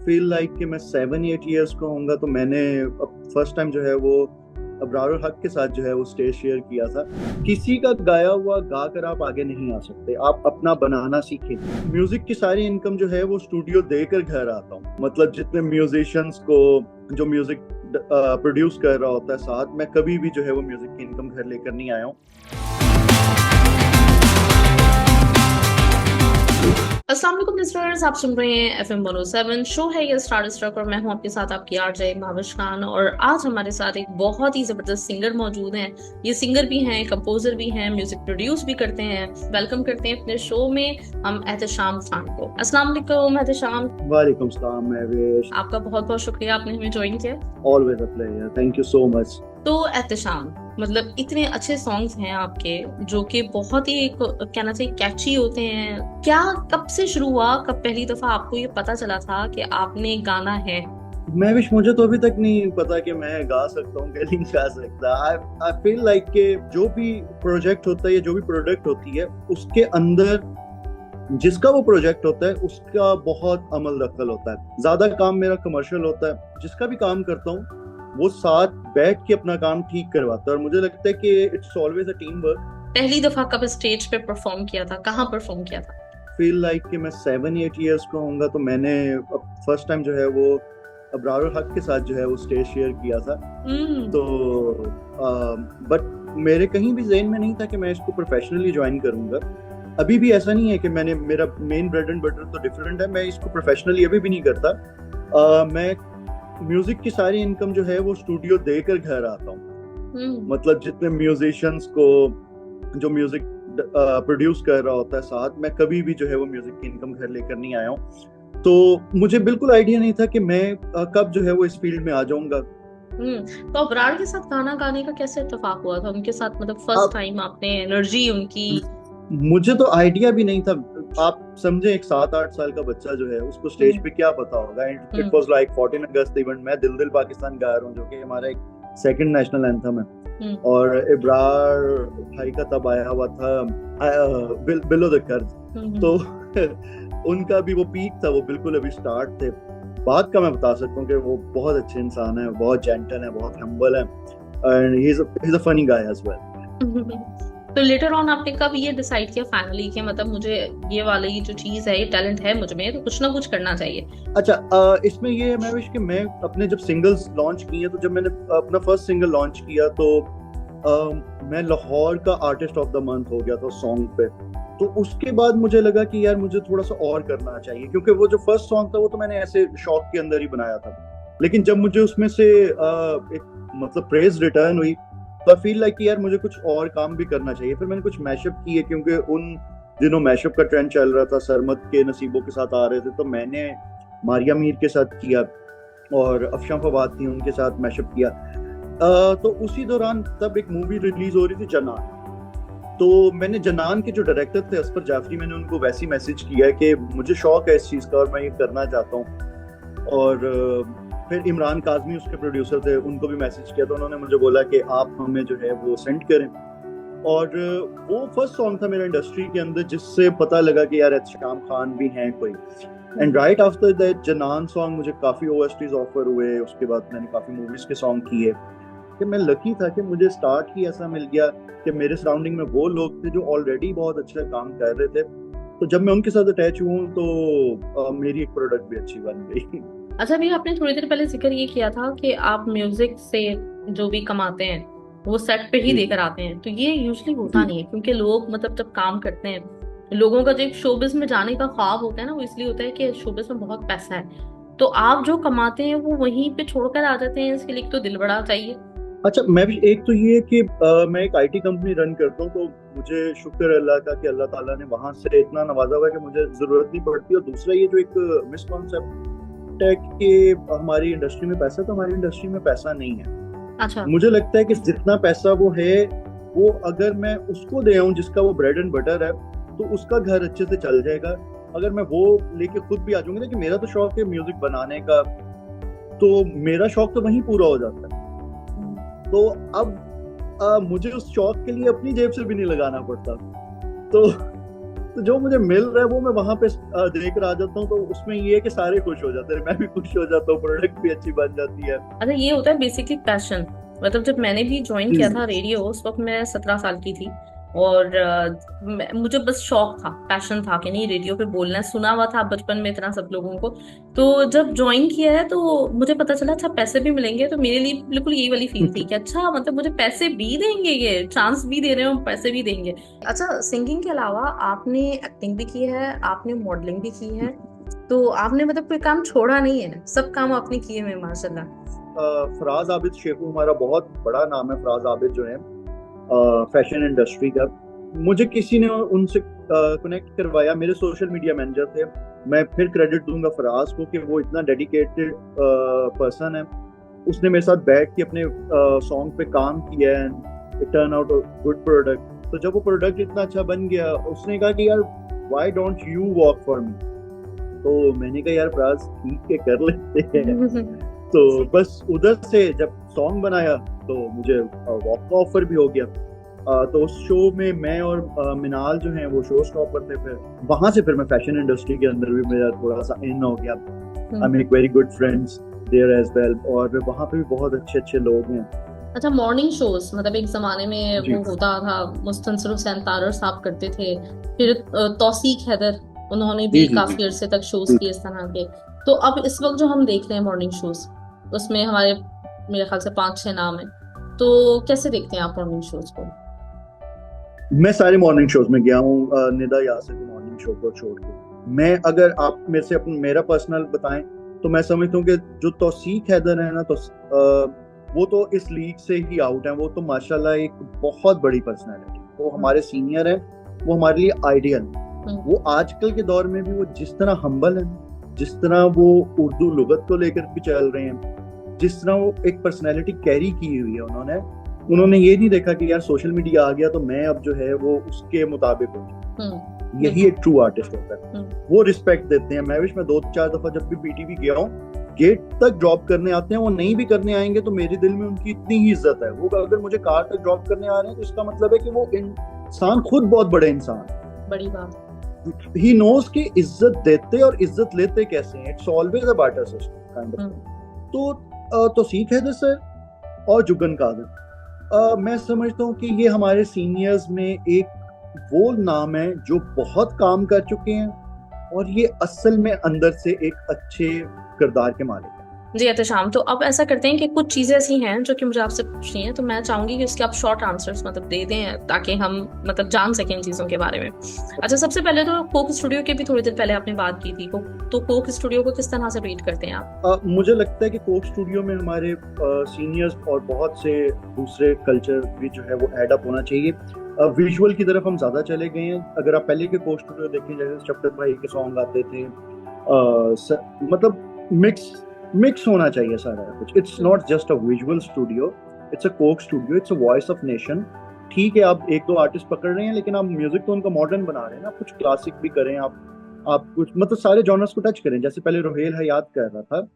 Feel like कि मैं 7-8 years का होऊंगा तो मैंने फर्स्ट टाइम जो है वो अबरार हक के साथ जो है वो स्टेज शेयर किया था। किसी का गाया हुआ गा कर आप आगे नहीं आ सकते, आप अपना बनाना सीखें। म्यूजिक की सारी इनकम जो है वो स्टूडियो देकर घर आता हूँ। मतलब जितने म्यूजिशियंस को जो म्यूजिक प्रोड्यूस कर रहा होता है साथ, मैं कभी भी जो है वो म्यूजिक की इनकम घर लेकर नहीं आया हूँ। अस्सलाम वालेकुम लिसनर्स, आप सुन रहे हैं एफएम 107 शो है ये स्टार स्ट्रक और मैं हूं आपके साथ आपकी आरजे महाविश खान। और आज हमारे साथ एक बहुत ही जबरदस्त सिंगर मौजूद हैं। ये सिंगर भी हैं, कंपोजर भी हैं, म्यूजिक प्रोड्यूस भी करते हैं। वेलकम करते हैं अपने शो में हम एहतशाम खान को। अस्सलाम वालेकुम एहतशाम। वालेकुम सलाम महवेश। आपका बहुत बहुत शुक्रिया, आपने हमें ज्वाइन किया। Always a player, thank you so much. तो एहतशाम, मतलब इतने अच्छे सॉन्ग्स हैं आपके जो कि बहुत ही एक कहना चाहिए कैची होते हैं। क्या कब से शुरू हुआ, कब पहली दफा आपको ये पता चला था कि आपने गाना है? महविश, मुझे तो अभी तक नहीं पता कि मैं गा सकता हूँ कि नहीं गा सकता। आई फील लाइक कि जो भी प्रोजेक्ट होता है या जो भी प्रोडक्ट होती है उसके अंदर जिसका वो प्रोजेक्ट होता है उसका बहुत अमल दखल होता है। ज्यादा काम मेरा कमर्शियल होता है। जिसका भी काम करता हूँ वो साथ बैठ के अपना काम ठीक करवाता है, और मुझे लगता है कि it's always a team work. पहली दफा कब स्टेज पे परफॉर्म किया था, कहाँ परफॉर्म किया था? फील लाइक कि मैं 7-8 ईयर्स का होऊंगा तो मैंने फर्स्ट टाइम जो है वो अबरार हक के साथ जो है वो स्टेज शेयर किया था। तो बट मेरे कहीं भी ज़हन में नहीं था कि मैं इसको प्रोफेशनली ज्वाइन करूंगा। अभी भी ऐसा नहीं है कि मैंने, मेरा मेन ब्रेड एंड बटर तो डिफरेंट है, मैं इसको प्रोफेशनली अभी भी नहीं करता। मैं म्यूजिक की सारी इनकम जो है वो स्टूडियो देकर घर आता हूँ। मतलब जितने म्यूजिशियंस को जो म्यूजिक प्रोड्यूस कर रहा होता है साथ, मैं कभी भी जो है वो म्यूजिक की इनकम घर लेकर नहीं आया हूँ। तो मुझे बिल्कुल आइडिया नहीं था कि मैं कब जो है वो इस फील्ड में आ जाऊंगा। तो अबरार के साथ गाना गाने का कैसे इत्तेफाक हुआ था उनके साथ, मतलब फर्स्ट अब टाइम आपने एनर्जी उनकी? मुझे तो आइडिया भी नहीं था। आप समझे, एक 7-8 साल का बच्चा जो है उसको स्टेज पे क्या पता होगा। It was like 14 August event, मैं दिल दिल पाकिस्तान गा रहा हूँ जो कि हमारा एक सेकंड नेशनल एंथम है। और इब्रार भाई का तब आया हुआ था बिलो द कर्ज। तो उनका भी वो पीक था, वो बिल्कुल अभी स्टार्ट थे। बात का मैं बता सकता हूँ कि वो बहुत अच्छे इंसान है, बहुत जेंटल है, बहुत हम्बल है, and he is a funny guy as well. तो लेटर ऑन आपने कब ये डिसाइड किया फाइनली कि मतलब मुझे ये वाली जो चीज है, ये टैलेंट है मुझ में, तो कुछ ना कुछ करना चाहिए? अच्छा, इसमें ये है मैं विश कि मैं अपने जब सिंगल्स लॉन्च किए, तो जब मैंने अपना फर्स्ट सिंगल लॉन्च किया तो मैं लाहौर का आर्टिस्ट ऑफ द मंथ हो गया था सॉन्ग पे। तो उसके बाद मुझे लगा कि यार मुझे थोड़ा सा और करना चाहिए, क्योंकि वो जो फर्स्ट सॉन्ग था वो तो मैंने ऐसे शौक के अंदर ही बनाया था। लेकिन जब मुझे उसमें से एक मतलब प्रेज रिटर्न हुई, तो आई फील लाइक कि यार मुझे कुछ और काम भी करना चाहिए। फिर मैंने कुछ मैशअप किए, क्योंकि उन दिनों मैशअप का ट्रेंड चल रहा था, सरमद के नसीबों के साथ आ रहे थे। तो मैंने मारिया मीर के साथ किया और अफशां फवाद थी, उनके साथ मैशअप किया। तो उसी दौरान तब एक मूवी रिलीज हो रही थी, जनान। तो मैंने जनान के जो डायरेक्टर थे असफर जाफरी, मैंने उनको वैसे ही मैसेज किया कि मुझे शौक है इस चीज़ का और मैं ये करना चाहता हूँ। और फिर इमरान काजमी उसके प्रोड्यूसर थे, उनको भी मैसेज किया। तो उन्होंने मुझे बोला कि आप हमें जो है वो सेंड करें। और वो फर्स्ट सॉन्ग था मेरा इंडस्ट्री के अंदर जिससे पता लगा कि यार एहतशाम खान भी हैं कोई। एंड राइट आफ्टर दैट जनान सॉन्ग मुझे काफ़ी ओएसटीज ऑफर हुए। उसके बाद मैंने काफ़ी मूवीज़ के सॉन्ग किए। कि मैं लकी था कि मुझे स्टार्ट ही ऐसा मिल गया कि मेरे सराउंडिंग में वो लोग थे जो ऑलरेडी बहुत अच्छा काम कर रहे थे। तो जब मैं उनके साथ अटैच हुआ तो मेरी एक प्रोडक्ट भी अच्छी बन गई। अच्छा, अभी आपने थोड़ी देर पहले जिक्र ये किया था कि आप म्यूजिक से जो भी कमाते हैं वो सेट पे ही जी देकर आते हैं। तो ये यूजली होता जी। नहीं है, क्योंकि लोग मतलब जब काम करते हैं, लोगों का जो एक शोबिज में जाने का ख्वाब होता है ना, वो इसलिए होता है कि शोबिज में बहुत पैसा है। तो आप जो कमाते हैं वो वहीं पे छोड़कर आ जाते हैं, इसके लिए तो दिल बड़ा चाहिए। अच्छा, मैं भी एक तो ये कि मैं एक आईटी कंपनी रन करता हूँ, तो मुझे शुक्र है अल्लाह का कि अल्लाह ताला ने वहां से इतना नवाजा हुआ है कि मुझे जरूरत नहीं पड़ती। और दूसरा ये जो एक मिसकॉन्सेप्ट है कि हमारी इंडस्ट्री में पैसा, तो हमारी इंडस्ट्री में पैसा नहीं है। अच्छा। मुझे लगता है कि जितना पैसा वो है, वो अगर मैं उसको दे आऊं जिसका वो ब्रेड एंड बटर है, तो उसका घर अच्छे से चल जाएगा। अगर मैं वो लेके खुद भी आ जाऊंगा ना कि मेरा तो शौक है म्यूजिक बनाने का, तो मेरा शौक तो वहीं पूरा हो जाता है। तो अब मुझे उस शौक के लिए अपनी जेब से भी नहीं लगाना पड़ता। तो तो जो मुझे मिल रहा है वो मैं वहां पे देख कर आ जाता हूँ, तो उसमें ये है कि सारे खुश हो जाते हैं, मैं भी खुश हो जाता हूँ, प्रोडक्ट भी अच्छी बन जाती है। अच्छा, ये होता है बेसिकली पैशन। मतलब जब मैंने भी ज्वाइन जी किया जी था रेडियो, उस वक्त मैं 17 साल की थी। और मुझे बस शौक था, पैशन था कि नहीं रेडियो पे बोलना है। सुना हुआ था बचपन में इतना सब लोगों को। तो जब ज्वाइन किया है तो मुझे पता चला अच्छा पैसे भी मिलेंगे। तो मेरे लिए बिल्कुल यही वाली फील थी कि अच्छा मतलब मुझे पैसे भी देंगे, ये चांस भी दे रहे हो, पैसे भी देंगे। अच्छा, सिंगिंग के अलावा आपने एक्टिंग भी की है, आपने मॉडलिंग भी की है। तो आपने मतलब कोई काम छोड़ा नहीं है, सब काम आपने किए हुए हैं माशाल्लाह। फराज आबिद शेखू हमारा बहुत बड़ा नाम है। फराज आबिद जो है फैशन इंडस्ट्री का, मुझे किसी ने उनसे कनेक्ट करवाया, मेरे सोशल मीडिया मैनेजर थे। मैं फिर क्रेडिट दूंगा फराज को कि वो इतना डेडिकेटेड पर्सन है। उसने मेरे साथ बैठ के अपने सॉन्ग पे काम किया है, it turn out good product. तो जब वो प्रोडक्ट इतना अच्छा बन गया, उसने कहा कि यार why don't you work for me. तो मैंने कहा यार फराज ठीक है, कर लेते हैं। तो बस उधर से जब सॉन्ग बनाया तो मुझे वॉक का ऑफर भी हो गया। तो उस शो में मैं और मिनाल जो हैं वो शो स्टॉपर थे। फिर वहां से फिर मैं फैशन इंडस्ट्री के अंदर भी मेरा थोड़ा सा इन हो गया। I make very good friends there as well, और वहां पे भी बहुत अच्छे अच्छे लोग हैं। अच्छा, मॉर्निंग शोज मतलब एक जमाने में जी वो होता था, मुस्तनसिर हुसैन तारर साहब करते थे। फिर तौसीक हैदर, उन्होंने जी भी जी जी काफी अरसे तक शोज जी। किए इस तरह के। तो अब इस वक्त जो हम देख रहे हैं मॉर्निंग शोज, उसमें हमारे मेरे ख्याल से 5-6 नाम है। तो कैसे देखते हैं आप मॉर्निंग शोज को? मैं सारे मॉर्निंग शोज में गया हूँ, निदा यासिर के मॉर्निंग शो को छोड़ के। मैं, अगर आप मेरे से मेरा पर्सनल बताएं, तो मैं समझता हूँ कि जो तौसीक हैदर है ना, तो वो तो इस लीग से ही आउट है। वो तो माशाल्लाह एक बहुत बड़ी पर्सनैलिटी, वो हमारे सीनियर है, वो हमारे लिए आइडियल है। वो आजकल के दौर में भी वो जिस तरह हम्बल है, जिस तरह वो उर्दू लुगत को लेकर भी चल रहे हैं, जिस तरह वो एक पर्सनैलिटी कैरी की हुई है उन्होंने ये नहीं देखा कि यार सोशल मीडिया आ गया तो मैं अब जो है वो उसके मुताबिक हूँ। यही एक ट्रू आर्टिस्ट होता है। वो रिस्पेक्ट देते हैं। मैं 2-4 दफा जब भी बीटीवी गया हूँ, गेट तक ड्रॉप करने आते हैं। वो नहीं भी करने आएंगे तो मेरे दिल में उनकी इतनी ही इज्जत है। वो अगर मुझे कार तक ड्रॉप करने आ रहे हैं तो इसका मतलब है कि वो इंसान खुद बहुत बड़े इंसान, बड़ी बात। ही नोज कि इज्जत देते और इज्जत लेते कैसे हैं। It's always a barter system kind of. तो सीख है सर और जुगन कादर, मैं समझता हूँ कि ये हमारे सीनियर्स में एक वो नाम है जो बहुत काम कर चुके हैं, और ये असल में अंदर से एक अच्छे किरदार के मालिक हैं। जी एहतशाम, तो अब ऐसा करते हैं कि कुछ चीजें ऐसी हैं जो कि मुझे आपसे पूछनी है, तो मैं चाहूंगी कि उसके आप शॉर्ट आंसर्स मतलब दे दें ताकि हम मतलब जान सकें इन चीजों के बारे में। अच्छा, सबसे पहले तो कोक स्टूडियो की भी थोड़ी देर पहले आपने बात की थी, तो कोक स्टूडियो को किस तरह से रेट करते हैं आप? मुझे लगता है कि कोक स्टूडियो में हमारे सीनियर्स और बहुत से दूसरे कल्चर भी जो है वो एड अप होना चाहिए। विजुअल की तरफ हम ज्यादा चले गए हैं। अगर आप पहले के कोक स्टूडियो देखें, जैसे शफकत भाई के सॉन्ग आते थे, मतलब मिक्स होना चाहिए सारा कुछ। It's not just a visual studio, it's a Coke studio, it's a voice of nation. ठीक है, आप 1-2 आर्टिस्ट पकड़ रहे हैं, लेकिन आप म्यूजिक तो उनका मॉडर्न बना रहे हैं ना। आप कुछ क्लासिक भी करें, आप कुछ मतलब सारे जॉनर्स को टच करें, जैसे पहले रोहेल हयात कर रहा था।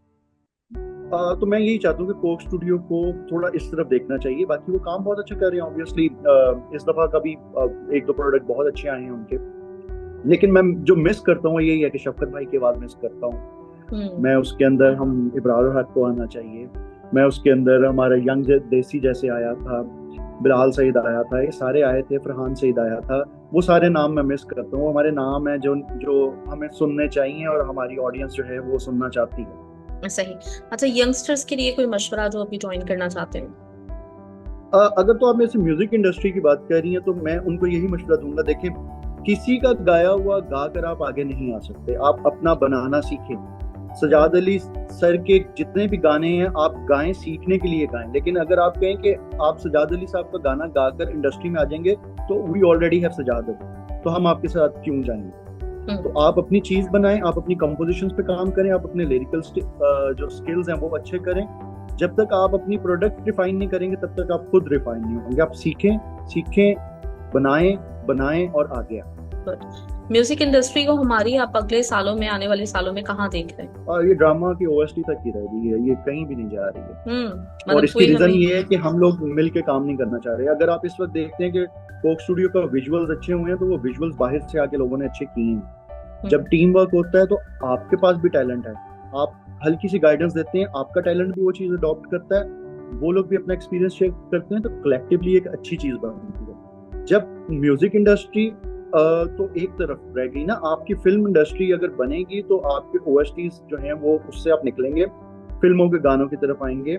तो मैं यही चाहता हूँ कि कोक स्टूडियो को थोड़ा इस तरफ देखना चाहिए। बाकी वो काम बहुत अच्छा कर रहे हैं ऑब्वियसली। इस दफा का भी 1-2 प्रोडक्ट बहुत अच्छे आए हैं उनके। लेकिन मैं जो मिस करता हूँ यही है कि शफकत भाई की आवाज मिस करता हूँ मैं। उसके अंदर हम इब्रार हक को आना चाहिए। मैं उसके अंदर हमारा यंग देसी जैसे आया था, बिलाल सईद आया था, ये सारे आए थे, फरहान सईद आया था। वो सारे नाम मैं मिस करता हूँ। हमारे नाम है जो जो हमें सुनने चाहिए और हमारी ऑडियंस जो है वो सुनना चाहती है। सही। अच्छा, यंगस्टर्स के लिए कोई मशवरा जो अभी ज्वाइन करना चाहते हैं? अगर तो आप मेरे से म्यूजिक इंडस्ट्री की बात कर रही हैं तो मैं उनको यही मशवरा दूंगा, देखें किसी का गाया हुआ गाकर आप आगे नहीं आ सकते। आप अपना बनाना सीखें। सजाद अली सर के जितने भी गाने हैं आप गाएं, सीखने के लिए गाएं। लेकिन अगर आप कहें कि आप सजाद अली साहब का गाना गाकर इंडस्ट्री में आ जाएंगे तो we already have Sajjad Ali, तो हम आपके साथ क्यों जाएंगे। तो आप अपनी चीज बनाएं, आप अपनी कंपोजिशंस पे काम करें, आप अपने लिरिकल जो स्किल्स हैं वो अच्छे करें। जब तक आप अपनी प्रोडक्ट रिफाइन नहीं करेंगे तब तक आप खुद रिफाइन नहीं होंगे। आप सीखें, बनाएं और आगे आए। म्यूजिक इंडस्ट्री को हमारी आप अगले सालों में, आने वाले सालों में कहाँ देख रहे हैं? और ये ड्रामा की ओएसटी तक ही रह गई है, ये कहीं भी नहीं जा रही है। और मतलब इसकी कोई रीजन हमें ये है कि हम लोग मिल के काम नहीं करना चाह रहे। अगर आप इस वक्त देखते हैं कि कोक स्टूडियो का विजुअल्स अच्छे हुए हैं तो वो विजुअल्स बाहर से आके लोगों ने अच्छे किए हैं। जब टीम वर्क होता है तो आपके पास भी टैलेंट है, आप हल्की सी गाइडेंस देते हैं, आपका टैलेंट भी वो चीज अडॉप्ट करता है, वो लोग भी अपना एक्सपीरियंस शेयर करते हैं, तो कलेक्टिवली एक अच्छी चीज बनती है। जब म्यूजिक इंडस्ट्री तो एक तरफ रह गई ना, आपकी फिल्म इंडस्ट्री अगर बनेगी तो आपके ओएसटीज जो हैं वो उससे आप निकलेंगे, फिल्मों के गानों की तरफ आएंगे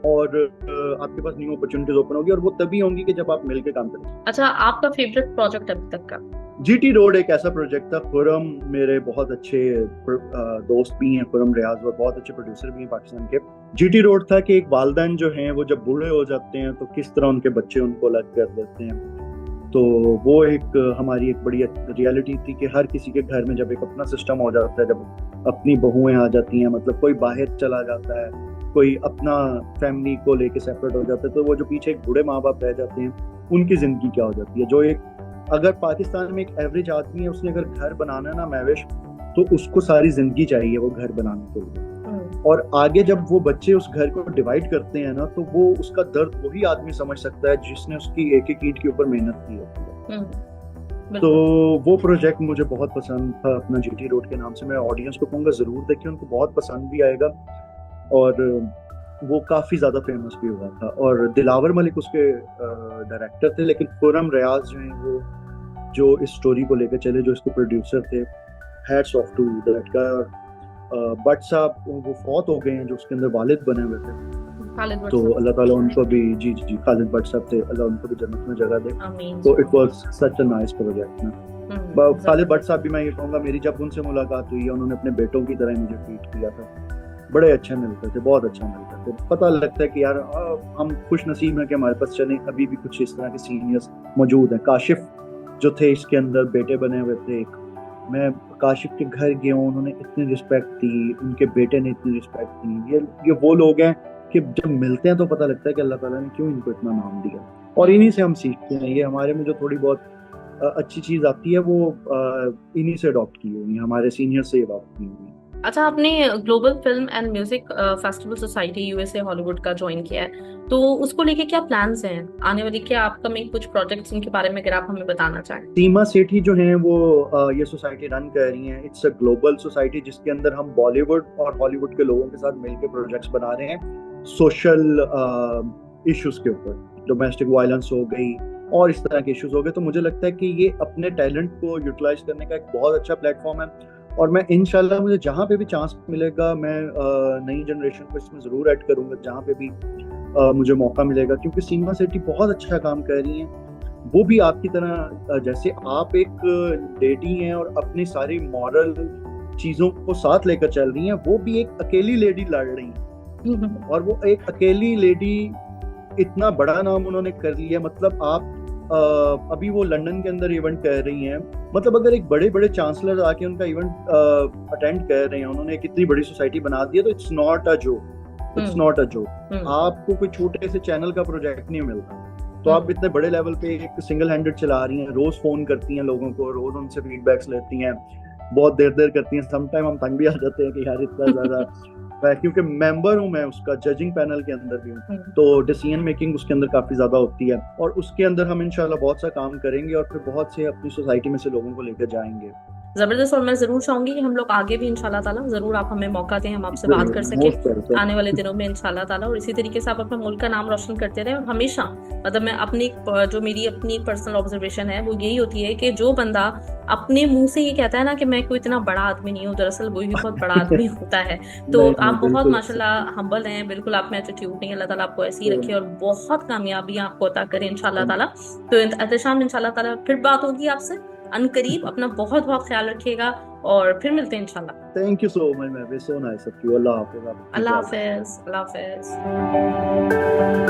और आपके पास न्यू अपॉर्चुनिटीज ओपन होगी, और वो तभी होंगी कि जब आप मिलकर काम करेंगे। अच्छा, आपका फेवरेट प्रोजेक्ट अभी तक का? जीटी रोड एक ऐसा प्रोजेक्ट था। खुरम मेरे बहुत अच्छे दोस्त भी हैं, खुरम रियाज, और बहुत अच्छे प्रोड्यूसर भी हैं पाकिस्तान के। जीटी रोड था कि एक वालिदैन जो हैं वो जब बूढ़े हो जाते हैं तो किस तरह उनके बच्चे उनको अलग कर देते हैं। तो वो एक हमारी एक बड़ी रियलिटी थी कि हर किसी के घर में जब एक अपना सिस्टम हो जाता है, जब अपनी बहुएं आ जाती हैं, मतलब कोई बाहर चला जाता है, कोई अपना फैमिली को लेके सेपरेट हो जाता है, तो वो जो पीछे एक बूढ़े माँ बाप रह जाते हैं, उनकी जिंदगी क्या हो जाती है। जो एक अगर पाकिस्तान में एक एवरेज आदमी है, उसने अगर घर बनाना है ना महविश, तो उसको सारी जिंदगी चाहिए वो घर बनाने के लिए। और आगे जब वो बच्चे उस घर को डिवाइड करते हैं ना, तो वो उसका दर्द वही आदमी समझ सकता है जिसने उसकी एक एक ईंट के ऊपर मेहनत की होती है। तो वो प्रोजेक्ट मुझे बहुत पसंद था अपना, जीटी रोड के नाम से। मैं ऑडियंस को कहूँगा जरूर देखें, उनको बहुत पसंद भी आएगा, और वो काफी ज्यादा फेमस भी हुआ था। और दिलावर मलिक उसके डायरेक्टर थे, लेकिन खुरम रियाज जो है वो जो इस स्टोरी को लेकर चले, जो इसके प्रोड्यूसर थे, hats off to that guy. But साहब वो फौत हो गए हैं, जो उसके अंदर वालिद बने हुए थे, तो अल्लाह ताला उनको भी, जी जी खालिद भट्ट साहब थे, अल्लाह उनको भी जन्नत में जगह दे। तो it was such a nice project ना। खालिद भट्ट साहब भी, मैं ये कहूँगा, मेरी जब उनसे मुलाकात हुई है, उन्होंने अपने बेटों की तरह मुझे ट्रीट किया था। बड़े अच्छे मिलते थे, बहुत अच्छा मिलते थे। पता लगता है कि यार हम खुश नसीब हैं कि हमारे पास चले अभी भी कुछ इस तरह के सीनियर्स मौजूद हैं। काशिफ जो थे इसके अंदर बेटे बने हुए थे, मैं काशिफ के घर गया हूँ, उन्होंने इतनी रिस्पेक्ट दी, उनके बेटे ने इतनी रिस्पेक्ट दी। ये वो लोग हैं कि जब मिलते हैं तो पता लगता है कि अल्लाह ताला ने क्यों इनको इतना नाम दिया, और इन्हीं से हम सीखते हैं। ये हमारे में जो थोड़ी बहुत अच्छी चीज आती है वो इन्हीं से अडॉप्ट की हुई है, हमारे सीनियर से अडॉप्ट की हुई है। अच्छा, आपने global film and music festival society USA Hollywood का ज्वाइन किया है, तो उसको लेके क्या प्लान्स हैं आने वाली, क्या अपकमिंग कुछ प्रोजेक्ट्स उनके बारे में अगर आप हमें बताना चाहें? सीमा सेठी जो है वो ये सोसाइटी रन कर रही हैं। इट्स अ ग्लोबल सोसाइटी जिसके अंदर हम बॉलीवुड और हॉलीवुड के लोगों के साथ मिलकर प्रोजेक्ट्स बना रहे हैं सोशल इश्यूज के ऊपर, डोमेस्टिक वायलेंस हो गई और इस तरह के इश्यूज हो गए। तो मुझे लगता है कि ये अपने टैलेंट को यूटिलाइज करने का एक बहुत अच्छा प्लेटफॉर्म है, और मैं इंशाल्लाह मुझे जहाँ पे भी चांस मिलेगा मैं नई जनरेशन को इसमें ज़रूर ऐड करूँगा, जहाँ पे भी मुझे मौका मिलेगा, क्योंकि सीमा सेठी बहुत अच्छा काम कर रही हैं। वो भी आपकी तरह, जैसे आप एक लेडी हैं और अपनी सारी मॉरल चीज़ों को साथ लेकर चल रही हैं, वो भी एक अकेली लेडी लड़ रही हैं, और वो एक अकेली लेडी इतना बड़ा नाम उन्होंने कर लिया। मतलब आप अभी वो लंदन के अंदर इवेंट कर रही हैं, मतलब अगर एक बड़े बड़े चांसलर आके उनका इवेंट अटेंड कर रहे हैं, उन्होंने एक इतनी बड़ी सोसाइटी बना दी है, तो it's not a joke, it's not a joke. आपको कोई छोटे से चैनल का प्रोजेक्ट नहीं मिलता, तो आप इतने बड़े लेवल पे एक सिंगल हैंडेड चला रही हैं, रोज फोन करती हैं लोगों को, रोज उनसे फीडबैक्स लेती हैं, बहुत देर देर करती हैं। समटाइम हम तंग भी आ जाते हैं कि यार इतना ज्यादा क्योंकि मेंबर हूँ मैं उसका, जजिंग पैनल के अंदर भी हूँ, तो डिसीजन मेकिंग उसके अंदर काफी ज्यादा होती है, और उसके अंदर हम इंशाल्लाह बहुत सा काम करेंगे और फिर बहुत से अपनी सोसाइटी में से लोगों को लेकर जाएंगे। जबरदस्त। और मैं जरूर चाहूंगी कि हम लोग आगे भी इंशाल्लाह ताला जरूर आप हमें मौका दें, हम आपसे बात कर सके आने वाले दिनों में इंशाल्लाह ताला, और इसी तरीके से आप अपने मुल्क का नाम रोशन करते रहे। और हमेशा मतलब मैं अपनी जो मेरी अपनी पर्सनल ऑब्जर्वेशन है वो यही होती है कि जो बंदा अपने मुंह से ये कहता है ना कि मैं कोई इतना बड़ा आदमी नहीं हूँ, दरअसल वही भी बहुत बड़ा आदमी होता है। तो आप बहुत माशाल्लाह हम्बल हैं, बिल्कुल आप में एटीट्यूड नहीं है। अल्लाह ताला आपको ऐसे ही रखे और बहुत कामयाबी आपको अता करे इंशाल्लाह ताला। तो एहतशाम इंशाल्लाह ताला फिर बात होगी आपसे अनकरीब। अपना बहुत बहुत ख्याल रखिएगा और फिर मिलते हैं इंशाल्लाह। थैंक यू सो मच, मैं so nice of you. Allah Hafiz. Allah Hafiz. Allah Hafiz.